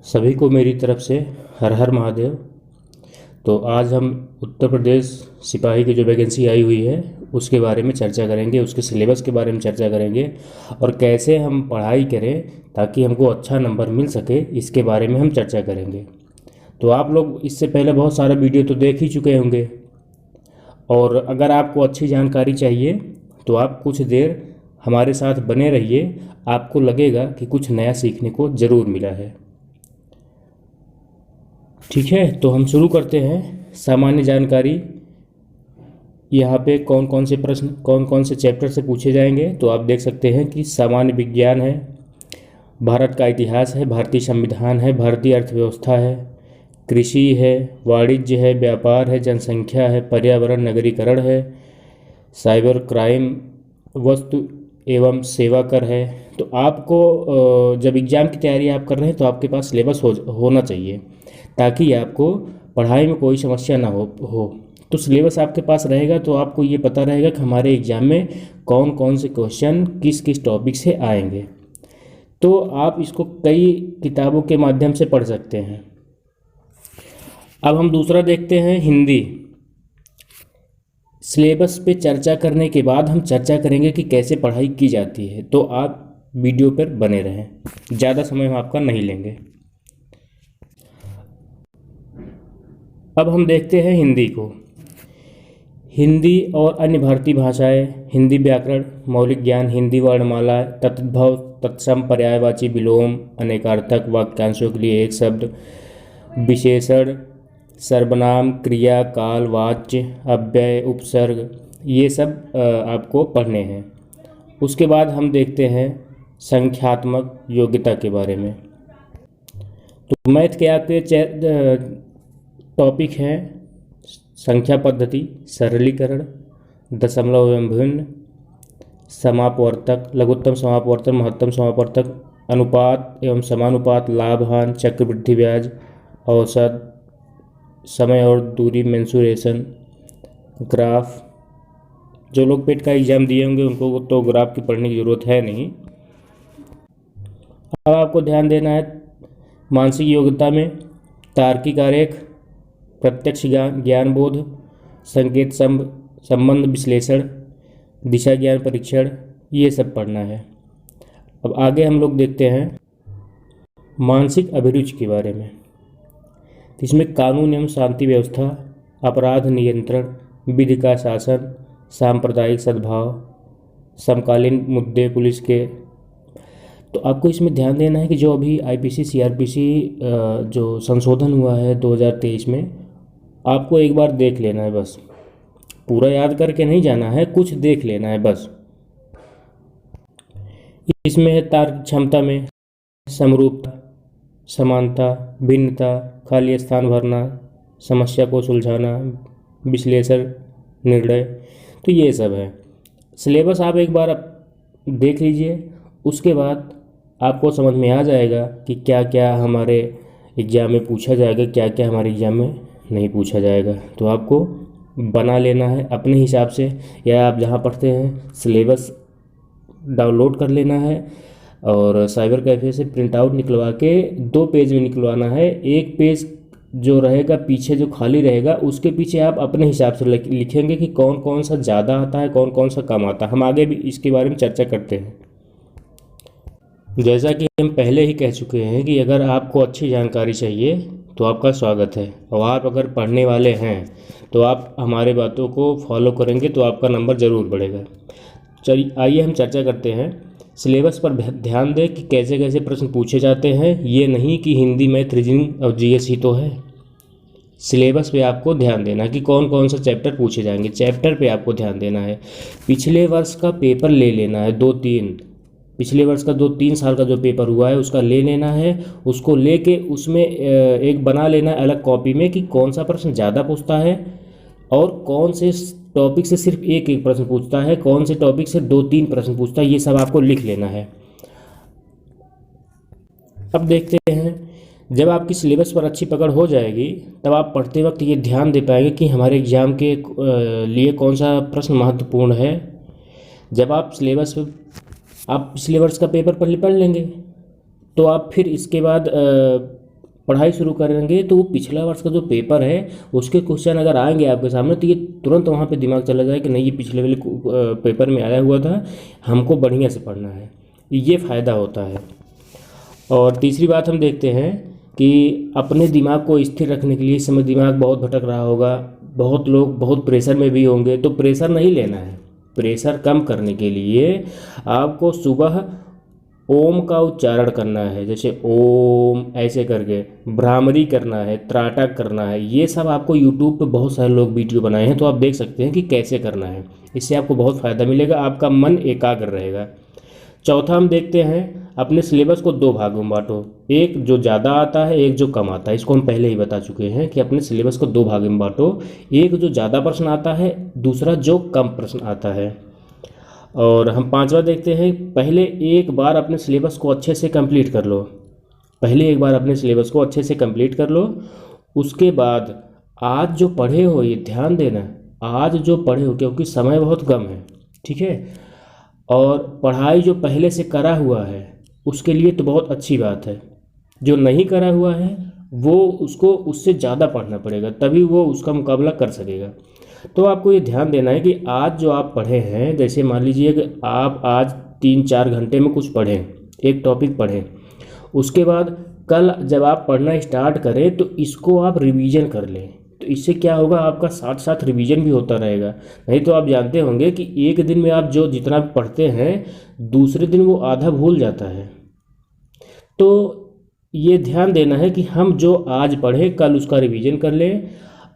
सभी को मेरी तरफ से हर हर महादेव। तो आज हम उत्तर प्रदेश सिपाही की जो वैकेंसी आई हुई है उसके बारे में चर्चा करेंगे, उसके सिलेबस के बारे में चर्चा करेंगे और कैसे हम पढ़ाई करें ताकि हमको अच्छा नंबर मिल सके, इसके बारे में हम चर्चा करेंगे। तो आप लोग इससे पहले बहुत सारा वीडियो तो देख ही चुके होंगे और अगर आपको अच्छी जानकारी चाहिए तो आप कुछ देर हमारे साथ बने रहिए, आपको लगेगा कि कुछ नया सीखने को ज़रूर मिला है। ठीक है, तो हम शुरू करते हैं। सामान्य जानकारी, यहाँ पे कौन कौन से प्रश्न कौन कौन से चैप्टर से पूछे जाएंगे तो आप देख सकते हैं कि सामान्य विज्ञान है, भारत का इतिहास है, भारतीय संविधान है, भारतीय अर्थव्यवस्था है, कृषि है, वाणिज्य है, व्यापार है, जनसंख्या है, पर्यावरण, नगरीकरण है, साइबर क्राइम, वस्तु एवं सेवा कर है। तो आपको जब एग्ज़ाम की तैयारी आप कर रहे हैं तो आपके पास सिलेबस होना चाहिए ताकि आपको पढ़ाई में कोई समस्या ना हो। तो सिलेबस आपके पास रहेगा तो आपको ये पता रहेगा कि हमारे एग्ज़ाम में कौन कौन से क्वेश्चन किस किस टॉपिक से आएंगे। तो आप इसको कई किताबों के माध्यम से पढ़ सकते हैं। अब हम दूसरा देखते हैं, हिंदी। सिलेबस पे चर्चा करने के बाद हम चर्चा करेंगे कि कैसे पढ़ाई की जाती है, तो आप वीडियो पर बने रहें, ज़्यादा समय हम आपका नहीं लेंगे। अब हम देखते हैं हिंदी को। हिंदी और अन्य भारतीय भाषाएं, हिंदी व्याकरण, मौलिक ज्ञान, हिंदी वर्णमाला, तद्भव, तत्सम, पर्यायवाची, विलोम, अनेकार्थक, वाक्यांशों के लिए एक शब्द, विशेषण, सर्वनाम, क्रिया, काल, वाच्य, अव्यय, उपसर्ग, ये सब आपको पढ़ने हैं। उसके बाद हम देखते हैं संख्यात्मक योग्यता के बारे में। तो मैथ के आपके टॉपिक हैं संख्या पद्धति, सरलीकरण, दशमलव एवं भिन्न, समापवर्तक, लघुत्तम समापवर्तक, महत्तम समापवर्तक, अनुपात एवं समानुपात, लाभ हानि, चक्रवृद्धि ब्याज, औसत, समय और दूरी, मेंसुरेशन, ग्राफ। जो लोग पेट का एग्ज़ाम दिए होंगे उनको तो ग्राफ की पढ़ने की ज़रूरत है नहीं। अब आपको ध्यान देना है मानसिक योग्यता में तार्किक आरेख, प्रत्यक्ष ज्ञान बोध, संकेत संबंध विश्लेषण, दिशा ज्ञान परीक्षण, ये सब पढ़ना है। अब आगे हम लोग देखते हैं मानसिक अभिरुचि के बारे में। इसमें कानून एवं शांति व्यवस्था, अपराध नियंत्रण, विधि का शासन, सांप्रदायिक सद्भाव, समकालीन मुद्दे पुलिस के। तो आपको इसमें ध्यान देना है कि जो अभी आईपीसी सीआरपीसी जो संशोधन हुआ है 2023 में, आपको एक बार देख लेना है, बस पूरा याद करके नहीं जाना है, कुछ देख लेना है बस। इसमें है तार्क क्षमता में समरूपता, समानता, भिन्नता, खाली स्थान भरना, समस्या को सुलझाना, विश्लेषण, निर्णय। तो ये सब है। सिलेबस आप एक बार देख लीजिए, उसके बाद आपको समझ में आ जाएगा कि क्या क्या हमारे एग्ज़ाम में पूछा जाएगा, क्या क्या हमारे एग्ज़ाम में नहीं पूछा जाएगा। तो आपको बना लेना है अपने हिसाब से, या आप जहाँ पढ़ते हैं सिलेबस डाउनलोड कर लेना है और साइबर कैफ़े से प्रिंट आउट निकलवा के 2 पेज में निकलवाना है। एक पेज जो रहेगा पीछे, जो खाली रहेगा, उसके पीछे आप अपने हिसाब से लिखेंगे कि कौन कौन सा ज़्यादा आता है, कौन कौन सा कम आता है। हम आगे भी इसके बारे में चर्चा करते हैं। जैसा कि हम पहले ही कह चुके हैं कि अगर आपको अच्छी जानकारी चाहिए तो आपका स्वागत है, और आप अगर पढ़ने वाले हैं तो आप हमारे बातों को फॉलो करेंगे तो आपका नंबर ज़रूर बढ़ेगा। चलिए आइए हम चर्चा करते हैं। सिलेबस पर ध्यान दें कि कैसे कैसे प्रश्न पूछे जाते हैं। ये नहीं कि हिंदी, मैथ, रीजनिंग और जीएस ही तो है। सिलेबस पे आपको ध्यान देना कि कौन कौन सा चैप्टर पूछे जाएंगे, चैप्टर पे आपको ध्यान देना है। पिछले वर्ष का पेपर ले लेना है, 2-3 पिछले वर्ष का 2-3 साल का जो पेपर हुआ है उसका ले लेना है। उसको लेके उसमें एक बना लेना है अलग कॉपी में कि कौन सा प्रश्न ज़्यादा पूछता है और कौन से टॉपिक से सिर्फ एक एक प्रश्न पूछता है, कौन से टॉपिक से 2-3 प्रश्न पूछता है, ये सब आपको लिख लेना है। अब देखते हैं, जब आपकी सिलेबस पर अच्छी पकड़ हो जाएगी तब आप पढ़ते वक्त ये ध्यान दे पाएंगे कि हमारे एग्ज़ाम के लिए कौन सा प्रश्न महत्वपूर्ण है। जब आप सिलेबस आप पिछले वर्ष का पेपर पढ़ लेंगे तो आप फिर इसके बाद पढ़ाई शुरू करेंगे तो वो पिछला वर्ष का जो पेपर है उसके क्वेश्चन अगर आएंगे आपके सामने तो ये तुरंत वहाँ पे दिमाग चला जाए कि नहीं, ये पिछले वाले पेपर में आया हुआ था, हमको बढ़िया से पढ़ना है। ये फ़ायदा होता है। और तीसरी बात हम देखते हैं कि अपने दिमाग को स्थिर रखने के लिए, इस समय दिमाग बहुत भटक रहा होगा, बहुत लोग बहुत प्रेशर में भी होंगे, तो प्रेशर नहीं लेना है। प्रेशर कम करने के लिए आपको सुबह ओम का उच्चारण करना है, जैसे ओम ऐसे करके, भ्रामरी करना है, त्राटक करना है। ये सब आपको यूट्यूब पे बहुत सारे लोग वीडियो बनाए हैं, तो आप देख सकते हैं कि कैसे करना है। इससे आपको बहुत फ़ायदा मिलेगा, आपका मन एकाग्र रहेगा। चौथा हम देखते हैं, अपने सिलेबस को दो भागों में बांटो, एक जो ज़्यादा आता है, एक जो कम आता है। इसको हम पहले ही बता चुके हैं कि अपने सिलेबस को दो भागों में बांटो, एक जो ज़्यादा प्रश्न आता है, दूसरा जो कम प्रश्न आता है। और हम पांचवा देखते हैं, पहले एक बार अपने सिलेबस को अच्छे से कंप्लीट कर लो। पहले एक बार अपने सिलेबस को अच्छे से कंप्लीट कर लो, उसके बाद आज जो पढ़े हो, ये ध्यान देना, आज जो पढ़े हो, क्योंकि समय बहुत कम है, ठीक है। और पढ़ाई जो पहले से करा हुआ है उसके लिए तो बहुत अच्छी बात है, जो नहीं करा हुआ है वो उसको उससे ज़्यादा पढ़ना पड़ेगा, तभी वो उसका मुकाबला कर सकेगा। तो आपको ये ध्यान देना है कि आज जो आप पढ़े हैं, जैसे मान लीजिए कि आप आज 3-4 घंटे में कुछ पढ़ें, एक टॉपिक पढ़ें, उसके बाद कल जब आप पढ़ना स्टार्ट करें तो इसको आप रिवीजन कर लें। तो इससे क्या होगा, आपका साथ साथ रिवीजन भी होता रहेगा। नहीं तो आप जानते होंगे कि एक दिन में आप जो जितना भी पढ़ते हैं, दूसरे दिन वो आधा भूल जाता है। तो ये ध्यान देना है कि हम जो आज पढ़े कल उसका रिवीजन कर लें।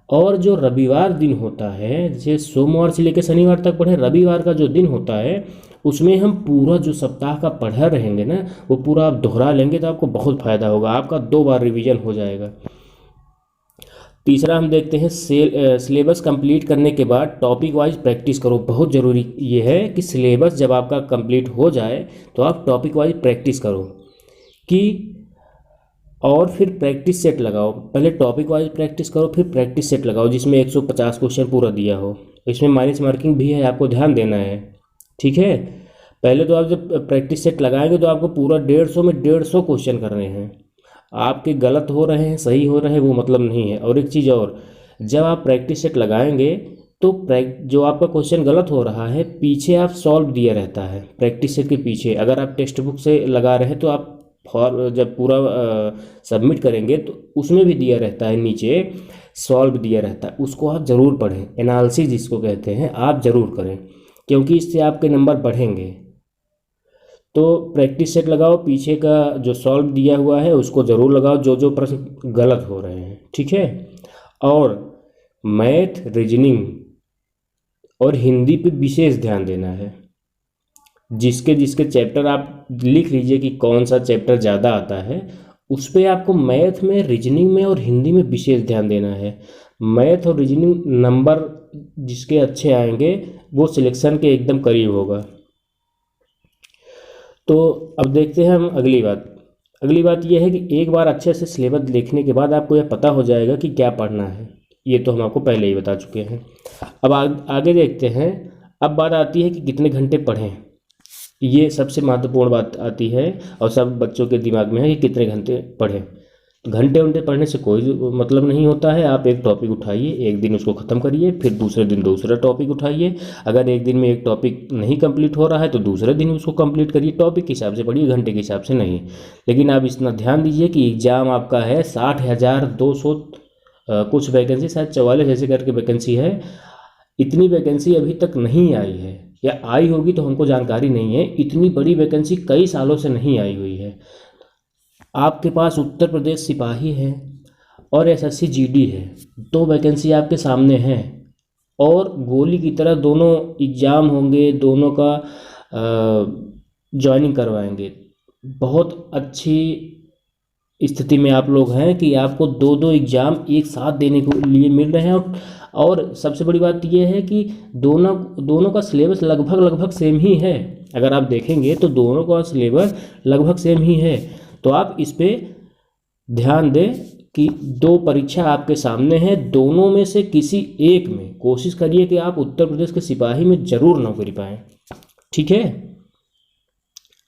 और जो रविवार दिन होता है, जैसे सोमवार से लेकर शनिवार तक पढ़े, रविवार का जो दिन होता है उसमें हम पूरा जो सप्ताह का पढ़ा रहेंगे ना, वो पूरा आप दोहरा लेंगे तो आपको बहुत फ़ायदा होगा, आपका 2 बार रिवीजन हो जाएगा। तीसरा हम देखते हैं, सिलेबस कंप्लीट करने के बाद टॉपिक वाइज प्रैक्टिस करो। बहुत ज़रूरी ये है कि सिलेबस जब आपका कंप्लीट हो जाए तो आप टॉपिक वाइज प्रैक्टिस करो कि, और फिर प्रैक्टिस सेट लगाओ। पहले टॉपिक वाइज प्रैक्टिस करो, फिर प्रैक्टिस सेट लगाओ जिसमें 150 क्वेश्चन पूरा दिया हो। इसमें माइनस मार्किंग भी है, आपको ध्यान देना है, ठीक है। पहले तो आप जब प्रैक्टिस सेट लगाएंगे तो आपको पूरा 150 में 150 क्वेश्चन करने हैं। आपके गलत हो रहे हैं सही हो रहे हैं वो मतलब नहीं है। और एक चीज़ और, जब आप प्रैक्टिस सेट लगाएंगे तो जो आपका क्वेश्चन गलत हो रहा है पीछे आप सॉल्व दिया रहता है प्रैक्टिस सेट के पीछे। अगर आप टेक्स्ट बुक से लगा रहे हैं तो आप जब पूरा सबमिट करेंगे तो उसमें भी दिया रहता है, नीचे सॉल्व दिया रहता है, उसको आप ज़रूर पढ़ें। एनालिसिस जिसको कहते हैं आप ज़रूर करें, क्योंकि इससे आपके नंबर बढ़ेंगे। तो प्रैक्टिस सेट लगाओ, पीछे का जो सॉल्व दिया हुआ है उसको ज़रूर लगाओ, जो जो प्रश्न गलत हो रहे हैं, ठीक है। और मैथ, रीजनिंग और हिंदी पे विशेष ध्यान देना है। जिसके जिसके चैप्टर आप लिख लीजिए कि कौन सा चैप्टर ज़्यादा आता है, उस पर आपको मैथ में, रीजनिंग में और हिंदी में विशेष ध्यान देना है। मैथ और रीजनिंग नंबर जिसके अच्छे आएंगे वो सिलेक्शन के एकदम करीब होगा। तो अब देखते हैं हम अगली बात। अगली बात यह है कि एक बार अच्छे से सिलेबस देखने के बाद आपको यह पता हो जाएगा कि क्या पढ़ना है। ये तो हम आपको पहले ही बता चुके हैं। अब आगे देखते हैं। अब बात आती है कि कितने घंटे पढ़ें। ये सबसे महत्वपूर्ण बात आती है और सब बच्चों के दिमाग में है कि कितने घंटे पढ़ें। घंटे घंटे पढ़ने से कोई मतलब नहीं होता है। आप एक टॉपिक उठाइए, एक दिन उसको ख़त्म करिए, फिर दूसरे दिन दूसरा टॉपिक उठाइए। अगर एक दिन में एक टॉपिक नहीं कंप्लीट हो रहा है तो दूसरे दिन उसको कंप्लीट करिए। टॉपिक के हिसाब से पढ़िए, घंटे के हिसाब से नहीं। लेकिन आप इतना ध्यान दीजिए कि एग्ज़ाम आपका है 60,200 कुछ वैकेंसी, शायद 44 ऐसे करके वैकेंसी है। इतनी वैकेंसी अभी तक नहीं आई है, या आई होगी तो हमको जानकारी नहीं है। इतनी बड़ी वैकेंसी कई सालों से नहीं आई हुई है। आपके पास उत्तर प्रदेश सिपाही है और एसएससी जीडी है, 2 वैकेंसी आपके सामने हैं और गोली की तरह दोनों एग्ज़ाम होंगे, दोनों का ज्वाइनिंग करवाएंगे। बहुत अच्छी स्थिति में आप लोग हैं कि आपको 2-2 एग्ज़ाम एक साथ देने के लिए मिल रहे हैं। और सबसे बड़ी बात यह है कि दोनों का सिलेबस लगभग सेम ही है। अगर आप देखेंगे तो दोनों का सिलेबस लगभग सेम ही है। तो आप इस पे ध्यान दें कि 2 परीक्षा आपके सामने है, दोनों में से किसी एक में कोशिश करिए कि आप उत्तर प्रदेश के सिपाही में ज़रूर नौकरी पाएँ, ठीक है।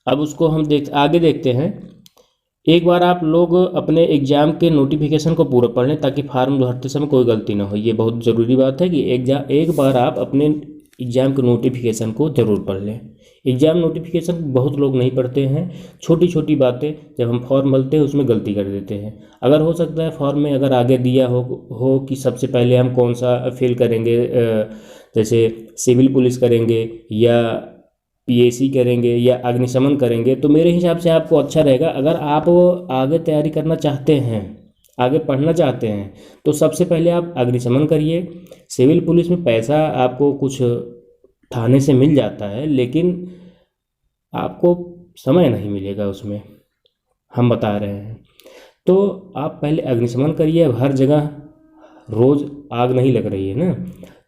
अब उसको हम आगे देखते हैं। एक बार आप लोग अपने एग्ज़ाम के नोटिफिकेशन को पूरा पढ़ लें ताकि फार्म भरते समय कोई गलती ना हो। ये बहुत ज़रूरी बात है कि एक बार आप अपने एग्ज़ाम के नोटिफिकेशन को ज़रूर पढ़ लें। एग्ज़ाम नोटिफिकेशन बहुत लोग नहीं पढ़ते हैं, छोटी छोटी बातें जब हम फॉर्म भरते हैं उसमें गलती कर देते हैं। अगर हो सकता है फॉर्म में अगर आगे दिया हो कि सबसे पहले हम कौन सा फिल करेंगे, जैसे सिविल पुलिस करेंगे या पीएसी करेंगे या अग्निशमन करेंगे, तो मेरे हिसाब से आपको अच्छा रहेगा। अगर आप आगे तैयारी करना चाहते हैं, आगे पढ़ना चाहते हैं, तो सबसे पहले आप अग्निशमन करिए। सिविल पुलिस में पैसा आपको कुछ थाने से मिल जाता है, लेकिन आपको समय नहीं मिलेगा उसमें, हम बता रहे हैं। तो आप पहले अग्निशमन करिए। अब हर जगह रोज़ आग नहीं लग रही है ना,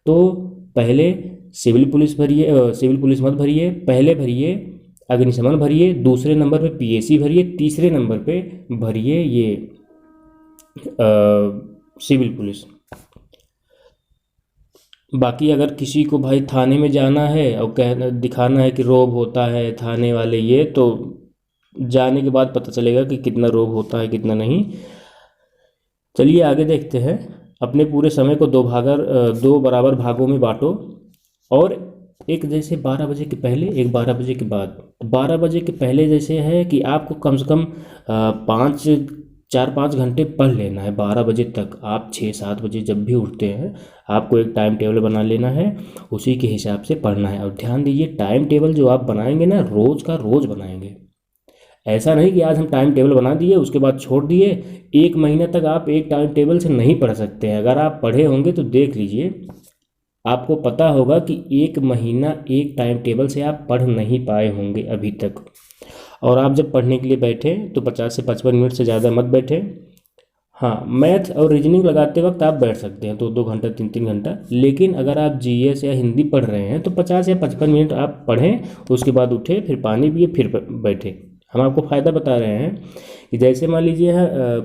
तो पहले सिविल पुलिस भरिए, सिविल पुलिस मत भरिए, पहले भरिए अग्निशमन भरिए, दूसरे नंबर पे पीएसी भरिए, तीसरे नंबर पे भरिए ये सिविल पुलिस। बाकी अगर किसी को भाई थाने में जाना है और कहना दिखाना है कि रोब होता है थाने वाले, ये तो जाने के बाद पता चलेगा कि कितना रोब होता है कितना नहीं। चलिए आगे देखते हैं। अपने पूरे समय को दो बराबर भागों में बांटो और एक जैसे 12 बजे के पहले, एक 12 बजे के बाद। 12 बजे के पहले जैसे है कि आपको कम से कम 4-5 घंटे पढ़ लेना है। 12 बजे तक आप 6-7 बजे जब भी उठते हैं आपको एक टाइम टेबल बना लेना है, उसी के हिसाब से पढ़ना है। और ध्यान दीजिए, टाइम टेबल जो आप बनाएंगे ना, रोज़ का रोज़ बनाएंगे। ऐसा नहीं कि आज हम टाइम टेबल बना दिए उसके बाद छोड़ दिए। 1 महीने तक आप एक टाइम टेबल से नहीं पढ़ सकते हैं। अगर आप पढ़े होंगे तो देख लीजिए, आपको पता होगा कि 1 महीना एक टाइम टेबल से आप पढ़ नहीं पाए होंगे अभी तक। और आप जब पढ़ने के लिए बैठे तो 50 से 55 मिनट से ज़्यादा मत बैठे। हाँ, मैथ और रीजनिंग लगाते वक्त आप बैठ सकते हैं 2-2 घंटा 3-3 घंटा, लेकिन अगर आप जीएस या हिंदी पढ़ रहे हैं तो 50 या 55 मिनट आप पढ़ें, उसके बाद उठे, फिर पानी पिए, फिर बैठे। हम आपको फ़ायदा बता रहे हैं कि जैसे मान लीजिए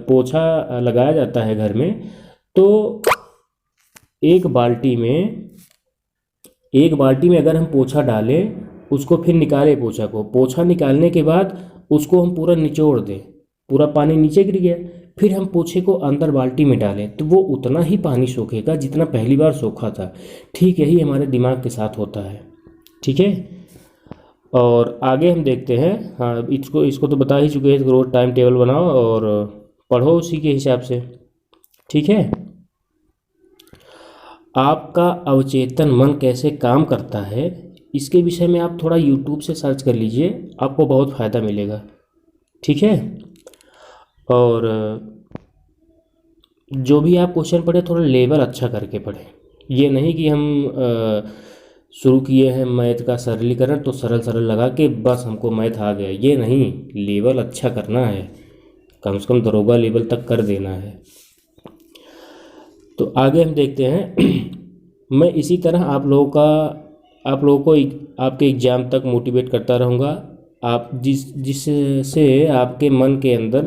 पोछा लगाया जाता है घर में, तो एक बाल्टी में अगर हम पोछा डालें, उसको फिर निकालें, पोछा निकालने के बाद उसको हम पूरा निचोड़ दें, पूरा पानी नीचे गिर गया, फिर हम पोछे को अंदर बाल्टी में डालें तो वो उतना ही पानी सोखेगा जितना पहली बार सोखा था। ठीक यही हमारे दिमाग के साथ होता है। ठीक है, और आगे हम देखते हैं। हाँ, इसको तो बता ही चुके हैं। रोज टाइम टेबल बनाओ और पढ़ो उसी के हिसाब से। ठीक है, आपका अवचेतन मन कैसे काम करता है, इसके विषय में आप थोड़ा यूट्यूब से सर्च कर लीजिए, आपको बहुत फ़ायदा मिलेगा। ठीक है, और जो भी आप क्वेश्चन पढ़े थोड़ा लेवल अच्छा करके पढ़ें। ये नहीं कि हम शुरू किए हैं मैथ का सरलीकरण तो सरल सरल लगा के बस हमको मैथ आ गया, ये नहीं, लेवल अच्छा करना है, कम से कम दरोगा लेवल तक कर देना है। तो आगे हम देखते हैं। मैं इसी तरह आप लोगों को आपके एग्ज़ाम तक मोटिवेट करता रहूँगा। आप जिससे आपके मन के अंदर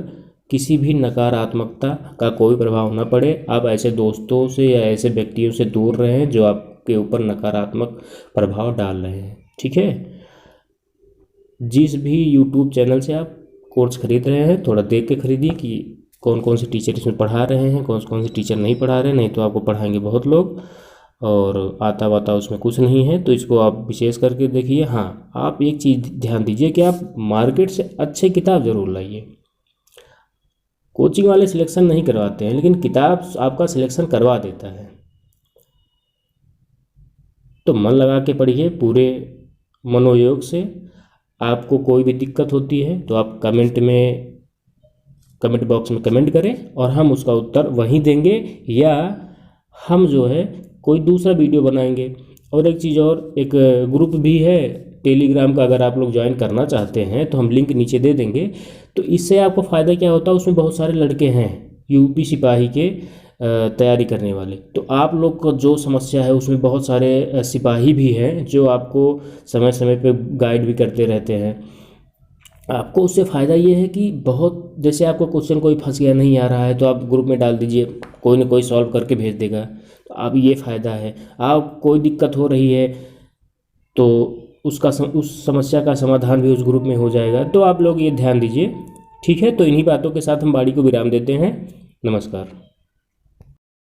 किसी भी नकारात्मकता का कोई प्रभाव न पड़े। आप ऐसे दोस्तों से या ऐसे व्यक्तियों से दूर रहें जो आपके ऊपर नकारात्मक प्रभाव डाल रहे हैं। ठीक है, जिस भी यूट्यूब चैनल से आप कोर्स खरीद रहे हैं थोड़ा देख के खरीदिए कि कौन कौन से टीचर इसमें पढ़ा रहे हैं, कौन कौन से टीचर नहीं पढ़ा रहे हैं। नहीं तो आपको पढ़ाएंगे बहुत लोग और आता वाता उसमें कुछ नहीं है, तो इसको आप विशेष करके देखिए। हाँ, आप एक चीज़ ध्यान दीजिए कि आप मार्केट से अच्छे किताब ज़रूर लाइए। कोचिंग वाले सिलेक्शन नहीं करवाते हैं, लेकिन किताब आपका सिलेक्शन करवा देता है। तो मन लगा के पढ़िए पूरे मनोयोग से। आपको कोई भी दिक्कत होती है तो आप कमेंट बॉक्स में कमेंट करें और हम उसका उत्तर वहीं देंगे, या हम जो है कोई दूसरा वीडियो बनाएंगे। और एक चीज़ और, एक ग्रुप भी है टेलीग्राम का, अगर आप लोग ज्वाइन करना चाहते हैं तो हम लिंक नीचे दे देंगे। तो इससे आपको फ़ायदा क्या होता है, उसमें बहुत सारे लड़के हैं यूपी सिपाही के तैयारी करने वाले। तो आप लोग को जो समस्या है उसमें बहुत सारे सिपाही भी हैं जो आपको समय समय पे गाइड भी करते रहते हैं। आपको उससे फ़ायदा ये है कि बहुत, जैसे आपको क्वेश्चन कोई फंस गया नहीं आ रहा है तो आप ग्रुप में डाल दीजिए, कोई ना कोई सॉल्व करके भेज देगा। तो अब ये फ़ायदा है। आप कोई दिक्कत हो रही है तो उस समस्या का समाधान भी उस ग्रुप में हो जाएगा। तो आप लोग ये ध्यान दीजिए। ठीक है, तो इन्हीं बातों के साथ हम वाणी को विराम देते हैं। नमस्कार।